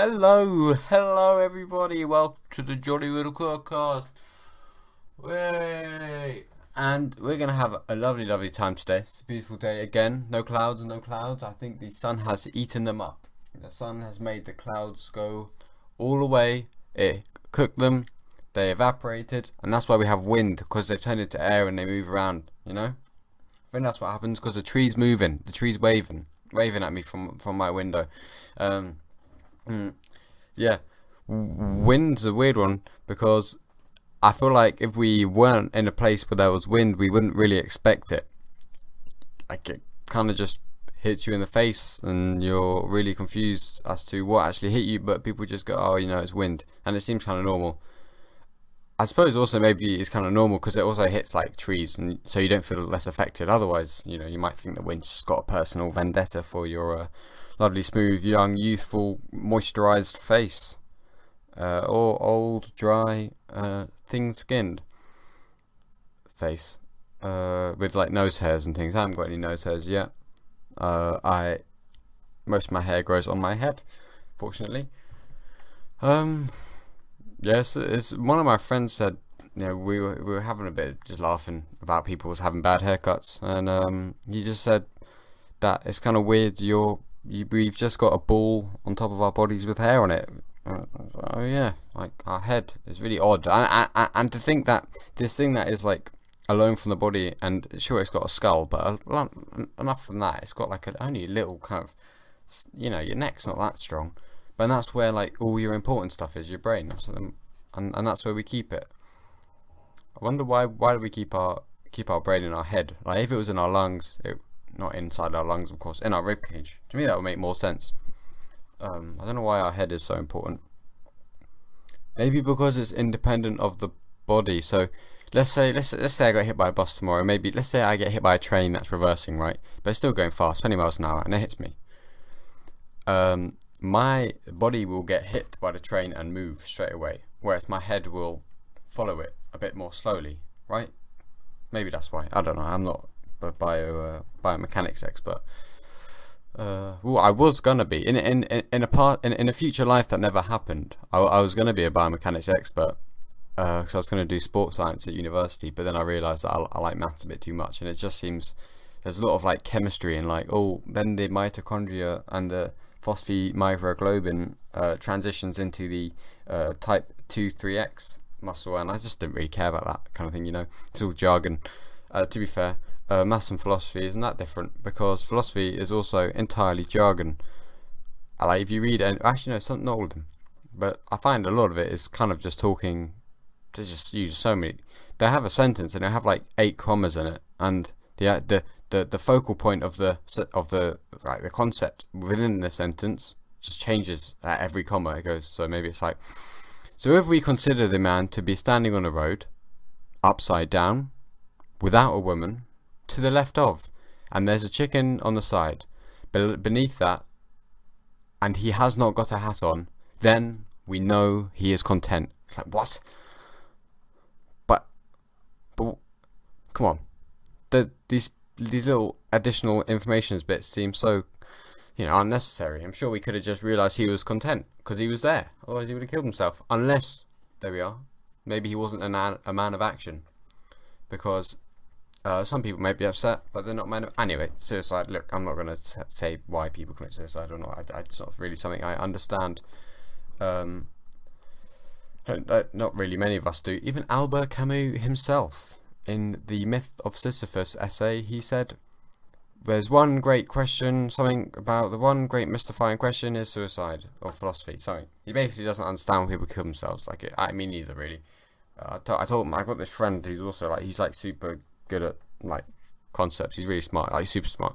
Hello everybody, welcome to the Jollymun Podcast. Way. And we're going to have a lovely time today. It's a beautiful day again, no clouds. I think the sun has eaten them up. The sun has made the clouds go all away, it cooked them, they evaporated, and that's why we have wind, because they've turned into air and they move around, you know? I think that's what happens, because the tree's moving, the tree's waving at me from my window. Yeah, wind's a weird one because I feel like if we weren't in a place where there was wind, we wouldn't really expect it. Like, it kind of just hits you in the face and you're really confused as to what actually hit you, but people just go, oh, it's wind, and it seems kind of normal. I suppose also maybe it's kind of normal because it also hits like trees, and so you don't feel less affected. Otherwise, you might think the wind's just got a personal vendetta for your lovely, smooth, young, youthful, moisturised face, or old, dry, thin-skinned face, with like nose hairs and things. I haven't got any nose hairs yet. Most of my hair grows on my head, fortunately. Yes, it's one of my friends said, we were having a bit just laughing about people having bad haircuts, and he just said that it's kind of weird. We've just got a ball on top of our bodies with hair on it. Oh yeah, like our head is really odd, and to think that this thing that is like alone from the body, and sure it's got a skull, but enough from that, it's got like only a little kind of, your neck's not that strong. But that's where like all your important stuff is, your brain, and that's where we keep it. I wonder why do we keep our brain in our head? Like if it was in our lungs, not inside our lungs, of course, in our ribcage. To me, that would make more sense. I don't know why our head is so important. Maybe because it's independent of the body. So let's say I got hit by a bus tomorrow. Maybe let's say I get hit by a train that's reversing, right? But it's still going fast, 20 miles an hour, and it hits me. My body will get hit by the train and move straight away, whereas my head will follow it a bit more slowly, right? Maybe that's why. I don't know. I'm not a biomechanics expert. Well, I was gonna be in a future life that never happened. I was gonna be a biomechanics expert, because I was gonna do sports science at university. But then I realised that I like maths a bit too much, and it just seems there's a lot of like chemistry and like then the mitochondria and the phosphomyoglobin transitions into the type 2-3X muscle, and I just didn't really care about that kind of thing. It's all jargon. To be fair, maths and philosophy isn't that different, because philosophy is also entirely jargon. Like if you read, and actually no, not all of them, but I find a lot of it is kind of just talking. They just use so many. They have a sentence and they have like 8 commas in it, and the focal point of the like the concept within the sentence just changes at every comma it goes. So maybe it's like, so if we consider the man to be standing on a road, upside down, without a woman, to the left of, and there's a chicken on the side, beneath that, and he has not got a hat on, then we know he is content. It's like, what? But come on, these little additional information bits seem so, unnecessary. I'm sure we could have just realised he was content because he was there. Otherwise he would have killed himself. Unless, there we are, maybe he wasn't a man of action. Because some people may be upset, but they're not men of... Anyway, suicide. Look, I'm not going to say why people commit suicide or not. It's not really something I understand. Not really many of us do. Even Albert Camus himself, in the Myth of Sisyphus essay, he said, there's one great question, something about the one great mystifying question is suicide, or philosophy, something. He basically doesn't understand when people kill themselves. Me neither, really. I told him, I got this friend who's also like, he's like super good at like concepts. He's really smart, like super smart.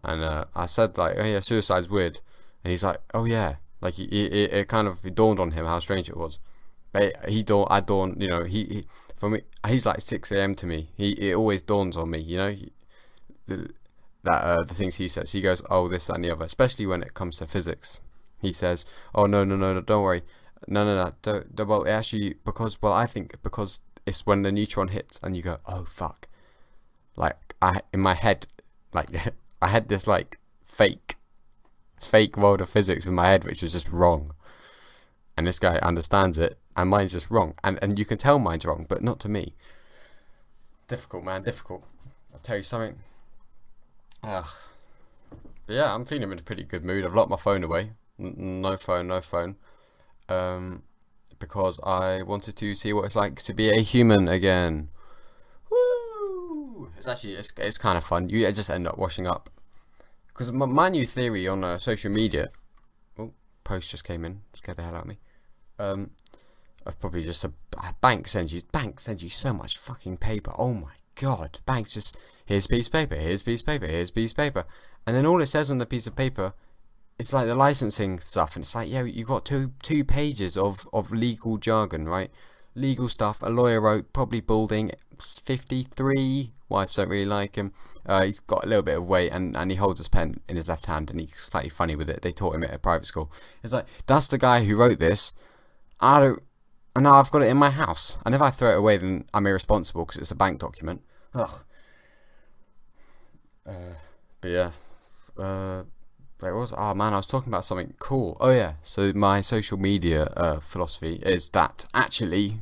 And I said like, oh yeah, suicide's weird. And he's like, oh yeah. Like it kind of dawned on him how strange it was. But for me, he's like 6 a.m. to me. It always dawns on me, that the things he says. He goes, oh, this, that, and the other. Especially when it comes to physics. He says, oh no, don't worry. No, don't, well, actually, I think because it's when the neutron hits and you go, oh fuck. Like, in my head, like, I had this like fake world of physics in my head which was just wrong. and this guy understands it, and mine's just wrong, and you can tell mine's wrong, but not to me. Difficult, man, difficult. I'll tell you something. Ugh. But yeah, I'm feeling in a pretty good mood. I've locked my phone away. No phone. Because I wanted to see what it's like to be a human again. Woo! It's kind of fun. You just end up washing up. Because my new theory on social media. Oh, post just came in. Scared the hell out of me. Probably just a bank sends you so much fucking paper. Oh my god, banks just here's a piece of paper, here's a piece of paper, here's a piece of paper, and then all it says on the piece of paper, it's like the licensing stuff, and it's like, yeah, you got two pages of legal jargon, right? Legal stuff. A lawyer wrote, probably balding, 53. Wives don't really like him. He's got a little bit of weight, and he holds his pen in his left hand, and he's slightly funny with it. They taught him it at private school. It's like, that's the guy who wrote this. And now I've got it in my house. And if I throw it away, then I'm irresponsible because it's a bank document. Ugh. But yeah. Where was? Oh man, I was talking about something cool. Oh yeah. So my social media philosophy is that actually,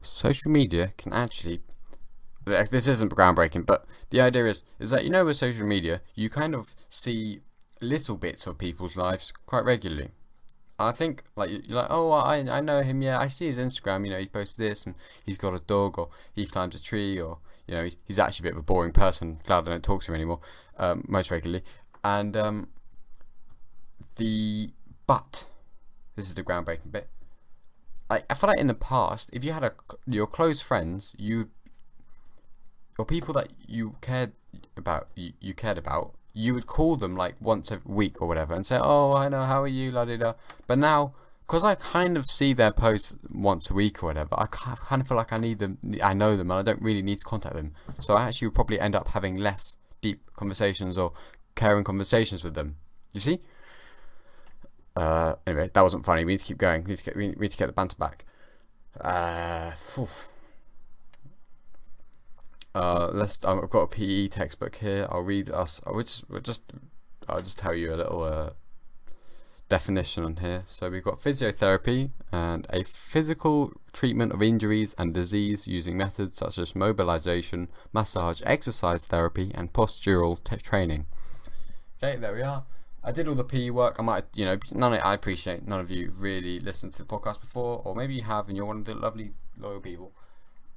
social media can actually. This isn't groundbreaking, but the idea is that, you know, with social media, you kind of see little bits of people's lives quite regularly. I think, like, you're like, oh, I know him, yeah, I see his Instagram, you know, he posts this, and he's got a dog, or he climbs a tree, or, you know, he's actually a bit of a boring person, glad I don't talk to him anymore, most regularly, and, but, this is the groundbreaking bit, like, I feel like in the past, if you had your close friends, or people that you cared about, you would call them like once a week or whatever and say, oh, I know, how are you, la di da. But now, because I kind of see their posts once a week or whatever, I kind of feel like I know them, and I don't really need to contact them. So I actually would probably end up having less deep conversations or caring conversations with them. You see? Anyway, that wasn't funny. We need to keep going. We need to get the banter back. I've got a PE textbook here. I'll read us. I'll just tell you a little definition on here. So we've got physiotherapy, and a physical treatment of injuries and disease using methods such as mobilization, massage, exercise therapy, and postural training. Okay, there we are. I did all the PE work. I might, you know, I appreciate none of you really listened to the podcast before, or maybe you have, and you're one of the lovely loyal people.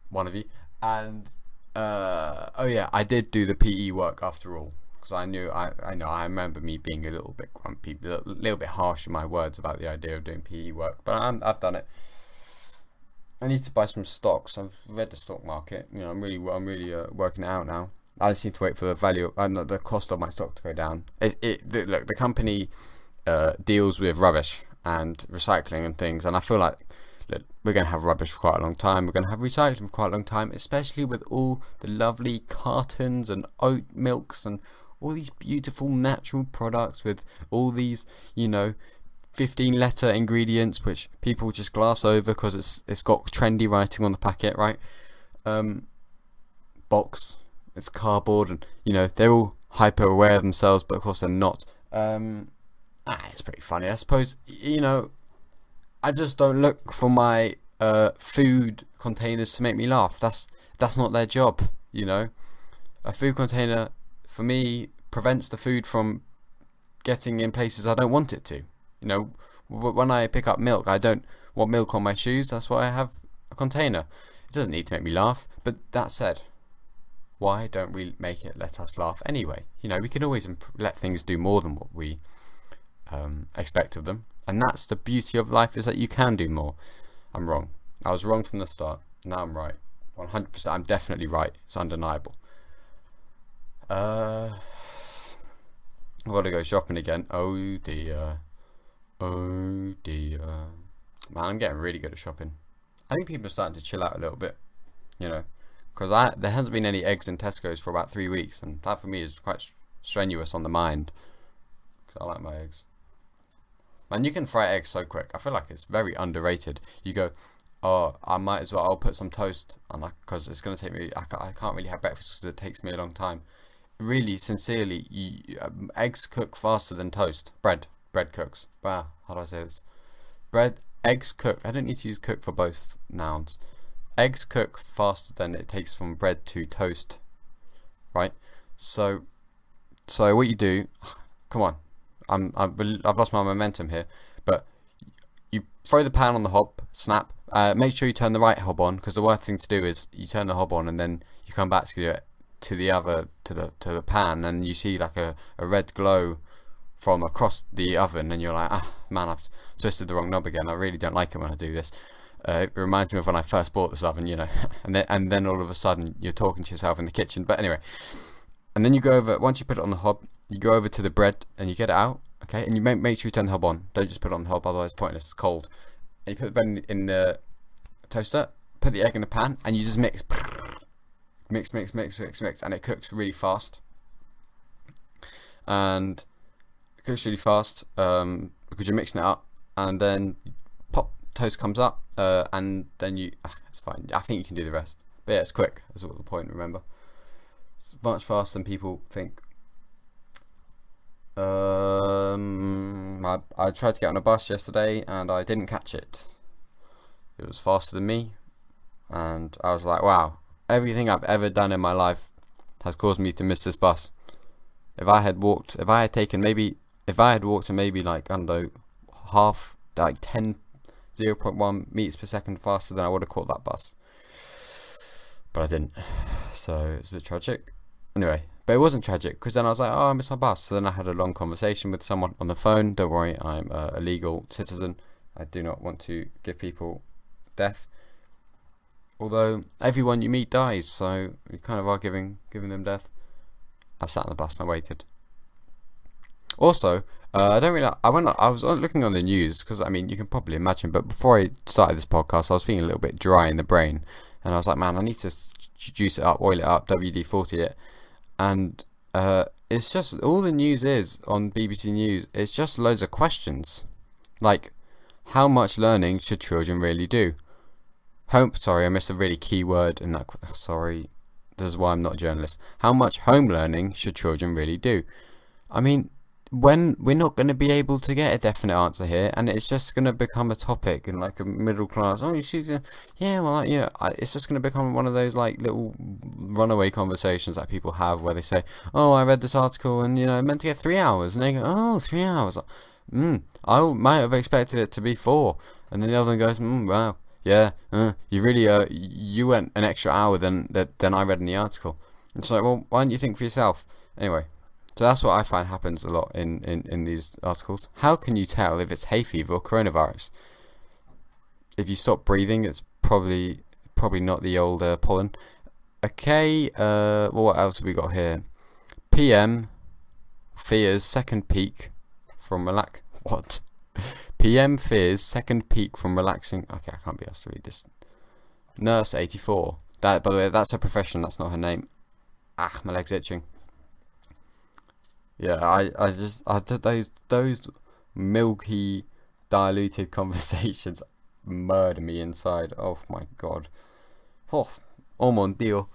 One of you, and. Oh yeah, I did do the PE work after all, because I remember me being a little bit grumpy, a little bit harsh in my words about the idea of doing PE work, but I've done it. I need to buy some stocks. I've read the stock market. You know, I'm really working it out now. I just need to wait for the cost of my stock to go down. Look, the company deals with rubbish and recycling and things, and I feel like, look, we're going to have rubbish for quite a long time. We're going to have recycling for quite a long time, especially with all the lovely cartons and oat milks and all these beautiful natural products with all these, you know, 15-letter ingredients which people just gloss over because it's got trendy writing on the packet, right? Box, it's cardboard, and, you know, they're all hyper aware of themselves, but of course they're not. It's pretty funny, I suppose. You know, I just don't look for my food containers to make me laugh. That's not their job, you know. A food container, for me, prevents the food from getting in places I don't want it to. You know, when I pick up milk, I don't want milk on my shoes. That's why I have a container. It doesn't need to make me laugh. But that said, why don't we make it let us laugh anyway? You know, we can always let things do more than what we expect of them. And that's the beauty of life, is that you can do more. I'm wrong. I was wrong from the start. Now I'm right. 100%. I'm definitely right. It's undeniable. I've got to go shopping again. Oh dear. Man, I'm getting really good at shopping. I think people are starting to chill out a little bit. You know, because there hasn't been any eggs in Tesco's for about 3 weeks, and that for me is quite strenuous on the mind. Because I like my eggs. Man, you can fry eggs so quick. I feel like it's very underrated. You go, oh, I might as well, I'll put some toast on, because it's going to take me, I can't really have breakfast because it takes me a long time. Really, sincerely, eggs cook faster than toast. Bread cooks. Wow, how do I say this? Eggs cook. I don't need to use cook for both nouns. Eggs cook faster than it takes from bread to toast, right? So what you do, come on, I've lost my momentum here, but you throw the pan on the hob, snap. Make sure you turn the right hob on, because the worst thing to do is you turn the hob on and then you come back to the pan and you see like a red glow from across the oven, and you're like, man, I've twisted the wrong knob again. I really don't like it when I do this. It reminds me of when I first bought this oven, and then all of a sudden you're talking to yourself in the kitchen. But anyway, and then you go over, once you put it on the hob, you go over to the bread and you get it out, okay? And you make sure you turn the hob on. Don't just put it on the hob, otherwise it's pointless, it's cold. And you put the bread in the toaster, put the egg in the pan, and you just mix, and it cooks really fast. And it cooks really fast because you're mixing it up, and then pop, toast comes up, and then it's fine. I think you can do the rest. But yeah, it's quick. That's what the point. Remember, it's much faster than people think. I tried to get on a bus yesterday and I didn't catch it. It was faster than me, and I was like, wow, everything I've ever done in my life has caused me to miss this bus. If I had walked and maybe like, I don't know, half, like 0.1 meters per second faster, then I would have caught that bus. But I didn't. So it's a bit tragic. Anyway, but it wasn't tragic, because then I was like, oh, I missed my bus. So then I had a long conversation with someone on the phone. Don't worry, I'm a legal citizen. I do not want to give people death. Although everyone you meet dies, so you kind of are giving them death. I sat on the bus and I waited. Also, I was looking on the news, because I mean, you can probably imagine, but before I started this podcast, I was feeling a little bit dry in the brain, and I was like, man, I need to juice it up, oil it up, WD-40 it, and it's just, all the news is on BBC News, it's just loads of questions, like, how much learning should children really do? Sorry, I missed a really key word in that. Sorry, this is why I'm not a journalist. How much home learning should children really do? I mean, when we're not going to be able to get a definite answer here, and it's just going to become a topic in like a middle class. Oh, she's it's just going to become one of those like little runaway conversations that people have where they say, "Oh, I read this article and I meant to get 3 hours," and they go, "Oh, 3 hours. I might have expected it to be 4," and then the other one goes, "Wow, yeah, you really you went an extra hour than I read in the article." It's like, well, why don't you think for yourself? Anyway. So that's what I find happens a lot in these articles. How can you tell if it's hay fever or coronavirus? If you stop breathing, it's probably not the old pollen. Okay, well, what else have we got here? PM fears second peak from What? PM fears second peak from relaxing. Okay, I can't be asked to read this. Nurse 84. That, by the way, that's her profession. That's not her name. My leg's itching. Yeah, I those milky, diluted conversations murder me inside. Oh my god. Oh mon Dieu.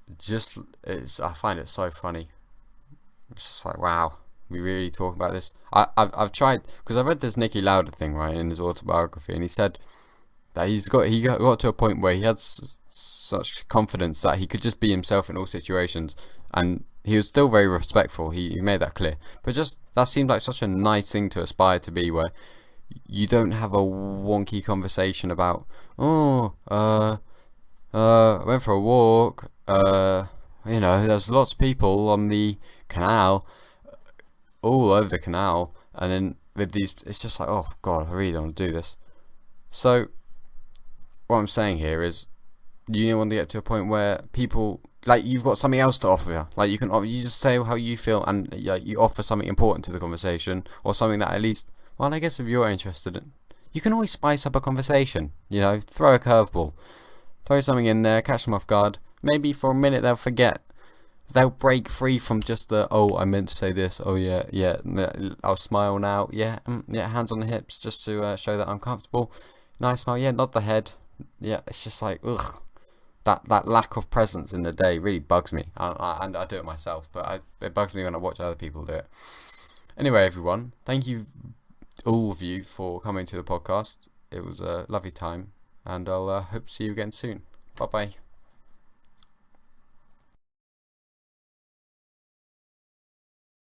I find it so funny. It's just like, wow, we really talk about this. I've tried, because I read this Nicky Lauda thing, right, in his autobiography, and he said that he got to a point where he had such confidence that he could just be himself in all situations, and he was still very respectful. He made that clear. But just, that seemed like such a nice thing to aspire to be, where you don't have a wonky conversation about, I went for a walk, there's lots of people on the canal, all over the canal, and then with these, it's just like, oh god, I really don't want to do this. So, what I'm saying here is, you want to get to a point where people, like, you've got something else to offer. Like, you just say how you feel, and you offer something important to the conversation, or something that at least, well, I guess if you're interested in, you can always spice up a conversation. Throw a curveball, throw something in there, catch them off guard. Maybe for a minute they'll forget. They'll break free from just the, oh, I meant to say this. Oh yeah, I'll smile now. Yeah, hands on the hips just to show that I'm comfortable. Nice smile. Yeah, nod the head. Yeah, it's just like, ugh. That lack of presence in the day really bugs me. And I do it myself, but it bugs me when I watch other people do it. Anyway, everyone, thank you all of you for coming to the podcast. It was a lovely time, and I'll hope to see you again soon. Bye bye.